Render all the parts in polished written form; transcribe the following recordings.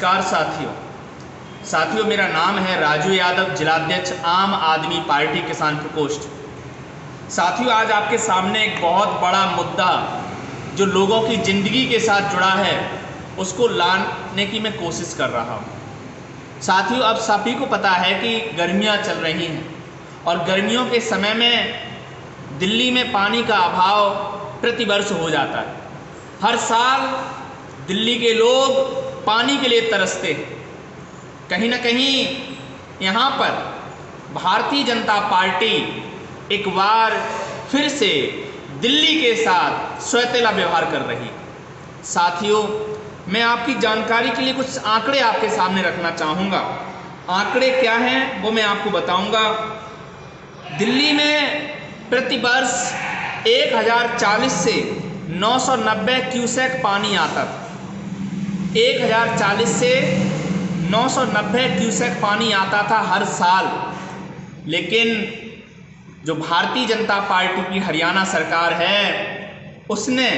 नमस्कार साथियों मेरा नाम है राजू यादव, जिलाध्यक्ष आम आदमी पार्टी किसान प्रकोष्ठ। साथियों, आज आपके सामने एक बहुत बड़ा मुद्दा जो लोगों की ज़िंदगी के साथ जुड़ा है उसको लाने की मैं कोशिश कर रहा हूँ। साथियों, अब सभी को पता है कि गर्मियाँ चल रही हैं और गर्मियों के समय में दिल्ली में पानी का अभाव प्रतिवर्ष हो जाता है। हर साल दिल्ली के लोग पानी के लिए तरसते हैं। कहीं ना कहीं यहाँ पर भारतीय जनता पार्टी एक बार फिर से दिल्ली के साथ सौतेला व्यवहार कर रही है। साथियों, मैं आपकी जानकारी के लिए कुछ आंकड़े आपके सामने रखना चाहूँगा। आंकड़े क्या हैं वो मैं आपको बताऊँगा। दिल्ली में प्रतिवर्ष 1040 से 990 क्यूसेक पानी आता था। 1040 से 990 क्यूसेक पानी आता था हर साल। लेकिन जो भारतीय जनता पार्टी की हरियाणा सरकार है उसने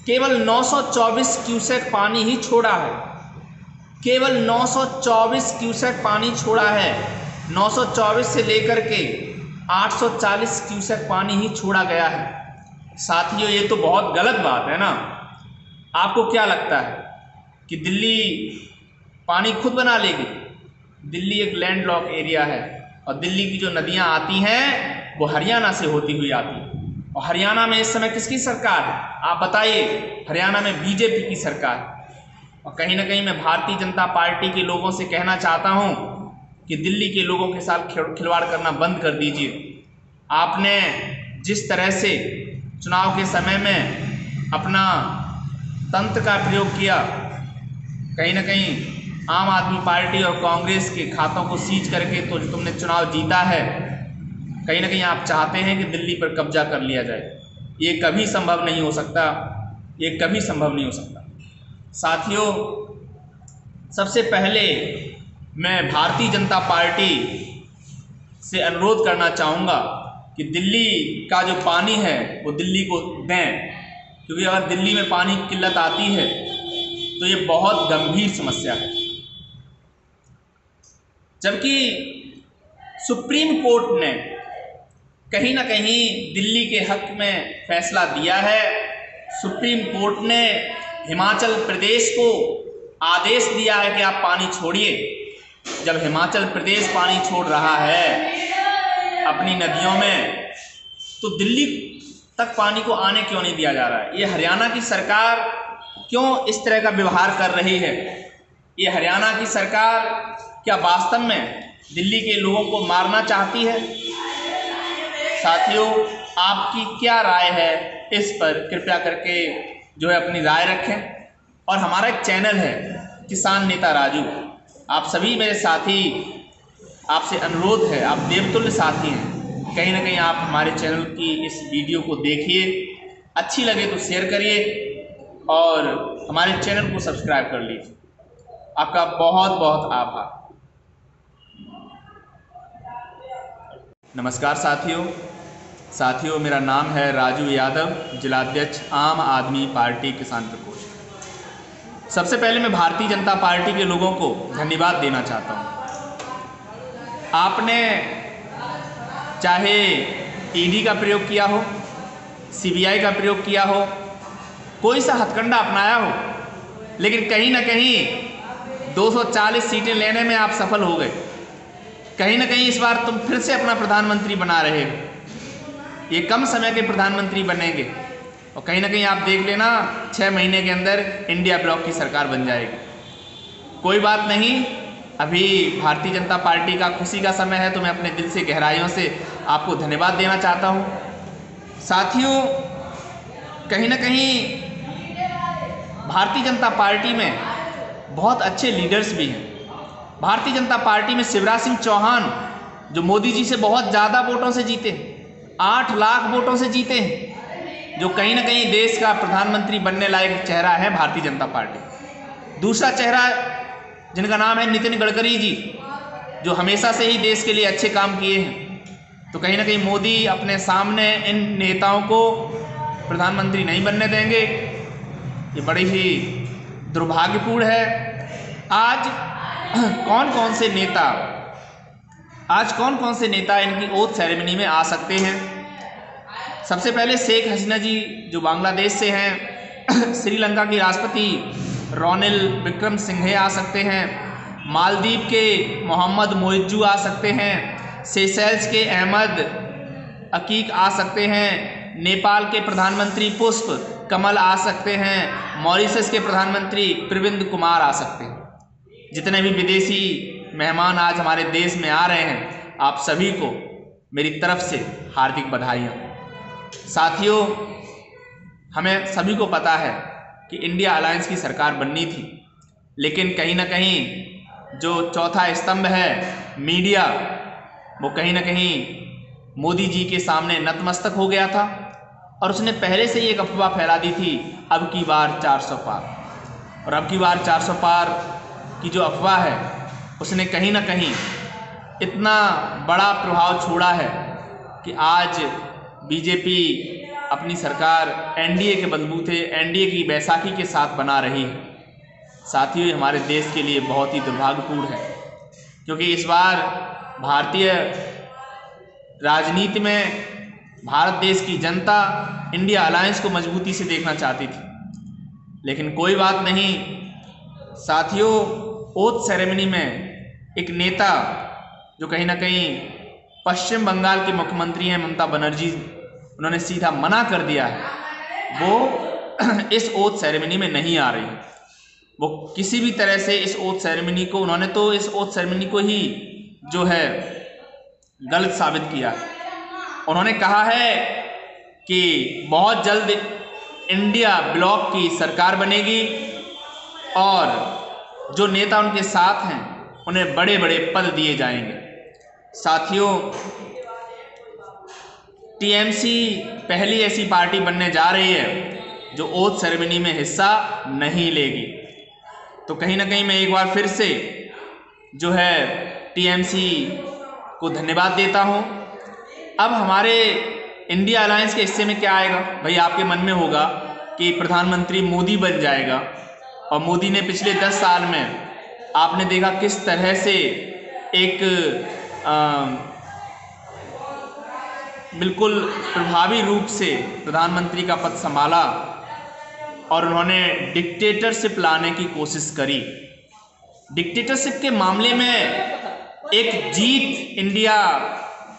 केवल 924 क्यूसेक पानी ही छोड़ा है। केवल 924 क्यूसेक पानी छोड़ा है। 924 से लेकर के 840 क्यूसेक पानी ही छोड़ा गया है। साथियों, ये तो बहुत गलत बात है ना। आपको क्या लगता है कि दिल्ली पानी खुद बना लेगी? दिल्ली एक लैंडलॉक एरिया है और दिल्ली की जो नदियां आती हैं वो हरियाणा से होती हुई आती हैं। और हरियाणा में इस समय किसकी सरकार है? आप बताइए। हरियाणा में बीजेपी की सरकार। और कहीं ना कहीं मैं भारतीय जनता पार्टी के लोगों से कहना चाहता हूं कि दिल्ली के लोगों के साथ खिलवाड़ करना बंद कर दीजिए। आपने जिस तरह से चुनाव के समय में अपना तंत्र का प्रयोग किया, कहीं ना कहीं आम आदमी पार्टी और कांग्रेस के खातों को सीज करके तो जो तुमने चुनाव जीता है, कहीं ना कहीं आप चाहते हैं कि दिल्ली पर कब्जा कर लिया जाए। ये कभी संभव नहीं हो सकता। ये कभी संभव नहीं हो सकता। साथियों, सबसे पहले मैं भारतीय जनता पार्टी से अनुरोध करना चाहूँगा कि दिल्ली का जो पानी है वो दिल्ली को दें, क्योंकि अगर दिल्ली में पानी की किल्लत आती है तो ये बहुत गंभीर समस्या है। जबकि सुप्रीम कोर्ट ने कहीं ना कहीं दिल्ली के हक में फैसला दिया है। सुप्रीम कोर्ट ने हिमाचल प्रदेश को आदेश दिया है कि आप पानी छोड़िए। जब हिमाचल प्रदेश पानी छोड़ रहा है अपनी नदियों में, तो दिल्ली तक पानी को आने क्यों नहीं दिया जा रहा है? ये हरियाणा की सरकार क्यों इस तरह का व्यवहार कर रही है? ये हरियाणा की सरकार क्या वास्तव में दिल्ली के लोगों को मारना चाहती है? साथियों, आपकी क्या राय है इस पर? कृपया करके जो है अपनी राय रखें। और हमारा एक चैनल है किसान नेता राजू। आप सभी मेरे साथी, आपसे अनुरोध है, आप देवतुल्य साथी हैं, कहीं ना कहीं आप हमारे चैनल की इस वीडियो को देखिए। अच्छी लगे तो शेयर करिए और हमारे चैनल को सब्सक्राइब कर लीजिए। आपका बहुत बहुत आभार। नमस्कार साथियों मेरा नाम है राजू यादव, जिलाध्यक्ष आम आदमी पार्टी किसान प्रकोष्ठ। सबसे पहले मैं भारतीय जनता पार्टी के लोगों को धन्यवाद देना चाहता हूँ। आपने चाहे ईडी का प्रयोग किया हो, सीबीआई का प्रयोग किया हो, कोई सा हथकंडा अपनाया हो, लेकिन कहीं ना कहीं 240 सीटें लेने में आप सफल हो गए। कहीं ना कहीं इस बार तुम फिर से अपना प्रधानमंत्री बना रहे हो। ये कम समय के प्रधानमंत्री बनेंगे और कहीं ना कहीं आप देख लेना 6 महीने के अंदर इंडिया ब्लॉक की सरकार बन जाएगी। कोई बात नहीं, अभी भारतीय जनता पार्टी का खुशी का समय है, तो मैं अपने दिल से गहराइयों से आपको धन्यवाद देना चाहता हूँ। साथियों, कहीं ना कहीं भारतीय जनता पार्टी में बहुत अच्छे लीडर्स भी हैं। भारतीय जनता पार्टी में शिवराज सिंह चौहान, जो मोदी जी से बहुत ज़्यादा वोटों से जीते, 8 लाख वोटों से जीते हैं, जो कहीं ना कहीं देश का प्रधानमंत्री बनने लायक चेहरा है भारतीय जनता पार्टी। दूसरा चेहरा जिनका नाम है नितिन गडकरी जी, जो हमेशा से ही देश के लिए अच्छे काम किए हैं। तो कहीं ना कहीं मोदी अपने सामने इन नेताओं को प्रधानमंत्री नहीं बनने देंगे। ये बड़ी ही दुर्भाग्यपूर्ण है। आज कौन कौन से नेता इनकी ओथ सेरेमनी में आ सकते हैं? सबसे पहले शेख हसीना जी जो बांग्लादेश से हैं, श्रीलंका की राष्ट्रपति रोनिल विक्रमसिंघे आ सकते हैं, मालदीव के मोहम्मद मोइज्जू आ सकते हैं, सेशेल्स के अहमद अकीक आ सकते हैं, नेपाल के प्रधानमंत्री पुष्प कमल आ सकते हैं, मॉरिशस के प्रधानमंत्री प्रविंद कुमार आ सकते हैं। जितने भी विदेशी मेहमान आज हमारे देश में आ रहे हैं, आप सभी को मेरी तरफ से हार्दिक बधाइयाँ। साथियों, हमें सभी को पता है कि इंडिया अलायंस की सरकार बननी थी, लेकिन कहीं ना कहीं जो चौथा स्तंभ है मीडिया, वो कहीं ना कहीं मोदी जी के सामने नतमस्तक हो गया था और उसने पहले से ही एक अफवाह फैला दी थी, अब की बार 400 पार। और अब की बार 400 पार की जो अफवाह है, उसने कहीं ना कहीं इतना बड़ा प्रभाव छोड़ा है कि आज बीजेपी अपनी सरकार एनडीए के बलबूते, एनडीए की बैसाखी के साथ बना रही है। साथियों, हमारे देश के लिए बहुत ही दुर्भाग्यपूर्ण है, क्योंकि इस बार भारतीय राजनीति में भारत देश की जनता इंडिया अलायंस को मजबूती से देखना चाहती थी, लेकिन कोई बात नहीं। साथियों, ओथ सेरेमनी में एक नेता जो कहीं ना कहीं पश्चिम बंगाल के मुख्यमंत्री हैं ममता बनर्जी, उन्होंने सीधा मना कर दिया है, वो इस ओथ सेरेमनी में नहीं आ रही। वो किसी भी तरह से इस ओथ सेरेमनी को, उन्होंने तो इस ओथ सेरेमनी को ही जो है गलत साबित किया। उन्होंने कहा है कि बहुत जल्द इंडिया ब्लॉक की सरकार बनेगी और जो नेता उनके साथ हैं उन्हें बड़े बड़े पद दिए जाएंगे। साथियों, टीएमसी पहली ऐसी पार्टी बनने जा रही है जो ओथ सेरेमनी में हिस्सा नहीं लेगी। तो कहीं ना कहीं मैं एक बार फिर से जो है टीएमसी को धन्यवाद देता हूं। अब हमारे इंडिया अलायंस के हिस्से में क्या आएगा? भाई, आपके मन में होगा कि प्रधानमंत्री मोदी बन जाएगा, और मोदी ने पिछले 10 साल में आपने देखा किस तरह से एक बिल्कुल प्रभावी रूप से प्रधानमंत्री का पद संभाला और उन्होंने डिक्टेटरशिप लाने की कोशिश करी। डिक्टेटरशिप के मामले में एक जीत इंडिया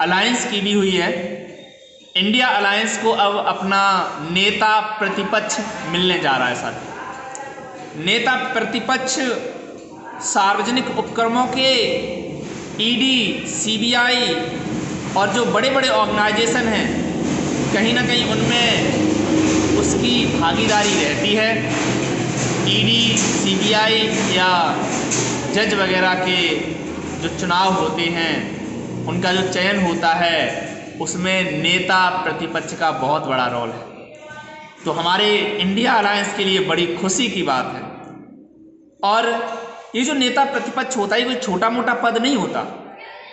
अलायंस की भी हुई है। इंडिया अलायंस को अब अपना नेता प्रतिपक्ष मिलने जा रहा है। साथ नेता प्रतिपक्ष सार्वजनिक उपक्रमों के ईडी, सीबीआई और जो बड़े बड़े ऑर्गेनाइजेशन हैं, कहीं ना कहीं उनमें उसकी भागीदारी रहती है। ईडी, सीबीआई या जज वगैरह के जो चुनाव होते हैं, उनका जो चयन होता है, उसमें नेता प्रतिपक्ष का बहुत बड़ा रोल है। तो हमारे इंडिया अलायंस के लिए बड़ी खुशी की बात है। और ये जो नेता प्रतिपक्ष होता है, ये कोई छोटा मोटा पद नहीं होता।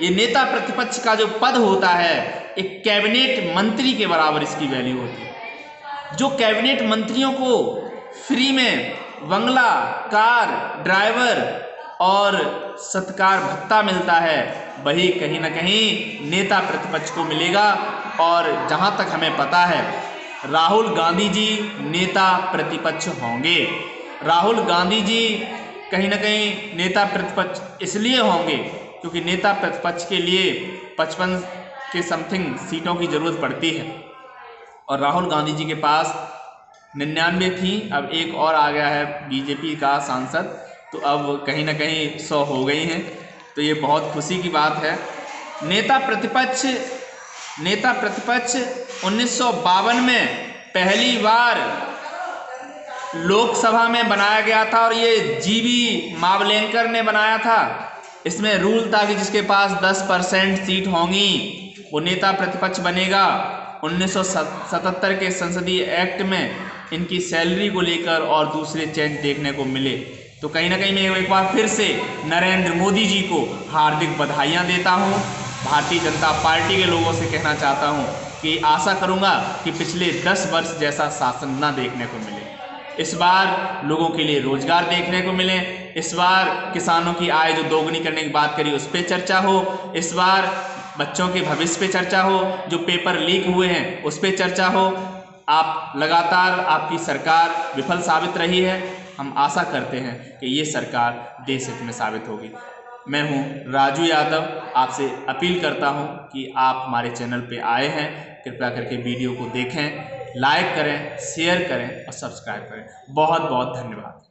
ये नेता प्रतिपक्ष का जो पद होता है, एक कैबिनेट मंत्री के बराबर इसकी वैल्यू होती है। जो कैबिनेट मंत्रियों को फ्री में बंगला, कार, ड्राइवर और सत्कार भत्ता मिलता है, वही कहीं ना कहीं नेता प्रतिपक्ष को मिलेगा। और जहां तक हमें पता है, राहुल गांधी जी नेता प्रतिपक्ष होंगे। राहुल गांधी जी कहीं ना कहीं नेता प्रतिपक्ष इसलिए होंगे क्योंकि नेता प्रतिपक्ष के लिए 55 के समथिंग सीटों की जरूरत पड़ती है, और राहुल गांधी जी के पास 99 थी, अब एक और आ गया है बीजेपी का सांसद, तो अब कहीं ना कहीं 100 हो गई हैं। तो ये बहुत खुशी की बात है। नेता प्रतिपक्ष 1952 में पहली बार लोकसभा में बनाया गया था, और ये जीवी मावलेंकर ने बनाया था। इसमें रूल था कि जिसके पास 10% सीट होंगी वो नेता प्रतिपक्ष बनेगा। 1977 के संसदीय एक्ट में इनकी सैलरी को लेकर और दूसरे चेंज देखने को मिले। तो कहीं ना कहीं मैं एक बार फिर से नरेंद्र मोदी जी को हार्दिक बधाइयाँ देता हूँ। भारतीय जनता पार्टी के लोगों से कहना चाहता हूँ कि आशा करूँगा कि पिछले 10 वर्ष जैसा शासन न देखने को मिले। इस बार लोगों के लिए रोजगार देखने को मिले, इस बार किसानों की आय जो दोगुनी करने की बात करी उस पर चर्चा हो, इस बार बच्चों के भविष्य पे चर्चा हो, जो पेपर लीक हुए हैं उस पर चर्चा हो। आप लगातार आपकी सरकार विफल साबित रही है। हम आशा करते हैं कि ये सरकार देश हित में साबित होगी। मैं हूँ राजू यादव, आपसे अपील करता हूँ कि आप हमारे चैनल पे आए हैं, कृपया करके वीडियो को देखें, लाइक करें, शेयर करें और सब्सक्राइब करें। बहुत बहुत धन्यवाद।